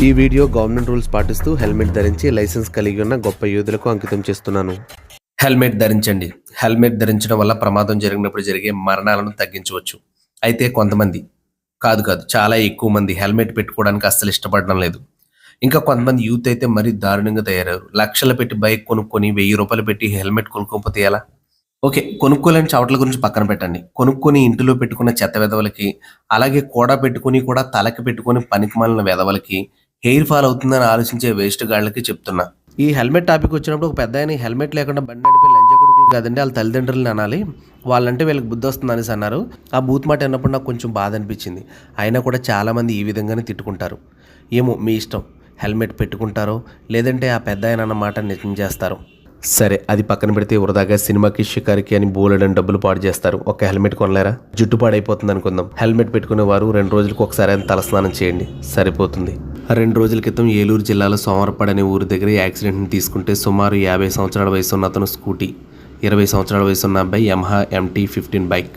ఈ video government rules పాటిస్తూ helmet ధరించి లైసెన్స్ కలిగి ఉన్న గొప్ప యోధులకు అంకితం చేస్తున్నాను. హెల్మెట్ ధరించండి. హెల్మెట్ ధరించడం వల్ల ప్రమాదం జరిగినప్పుడు జరిగే మరణాలను తగ్గించవచ్చు. అయితే కొంతమంది చాలా ఎక్కువ మంది హెల్మెట్ పెట్టుకోవడానికి అస్సలు ఇష్టపడడం లేదు. ఇంకా కొంతమంది యూత్ అయితే మరీ దారుణంగా తయారయ్యారు. లక్షలు పెట్టి బైక్ కొనుక్కొని 1000 రూపాయలు పెట్టి హెల్మెట్ కొనుక్కోకపోతే ఎలా? ఓకే, కొనుక్కోలేని చవట్ల గురించి పక్కన పెట్టండి. కొనుక్కొని ఇంటిలో పెట్టుకున్న చెత్త వెధవలకి, అలాగే పెట్టుకుని కూడా తలకి పెట్టుకుని పనికిమాలిన వెధవలకి హెయిర్ ఫాల్ అవుతుందని ఆలోచించే వేస్ట్ గాళ్ళకి చెప్తున్నా. ఈ హెల్మెట్ టాపిక్ వచ్చినప్పుడు ఒక పెద్ద ఆయన హెల్మెట్ లేకుండా బండి నడిపే లంజ కొడుకులు కాదండి, వాళ్ళ తల్లిదండ్రులను అనాలి. వాళ్ళంటే వీళ్ళకి బుద్ధి వస్తుంది అనేసి అన్నారు. ఆ బూత్ మాట అన్నప్పుడు నాకు కొంచెం బాధ అనిపించింది. అయినా కూడా చాలామంది ఈ విధంగానే తిట్టుకుంటారు. ఏమో మీ ఇష్టం, హెల్మెట్ పెట్టుకుంటారో లేదంటే ఆ పెద్ద ఆయన అన్న మాట నిజం చేస్తారో. సరే, అది పక్కన పెడితే వృధాగా సినిమాకి షికారికి అని బోలెడని డబ్బులు పాడు చేస్తారు. ఒక హెల్మెట్ కొనలేరా? జుట్టు పాడైపోతుంది అనుకుందాం. హెల్మెట్ పెట్టుకునే వారు 2 రోజులకు ఒకసారి అయినా తలస్నానం చేయండి, సరిపోతుంది. 2 రోజుల క్రితం ఏలూరు జిల్లాలో సోమరపాడు అనే ఊరి దగ్గర యాక్సిడెంట్ని తీసుకుంటే సుమారు 50 సంవత్సరాల వయసు ఉన్న అతను స్కూటీ, 20 సంవత్సరాల వయసు ఉన్న అబ్బాయి యమహా MT-15 బైక్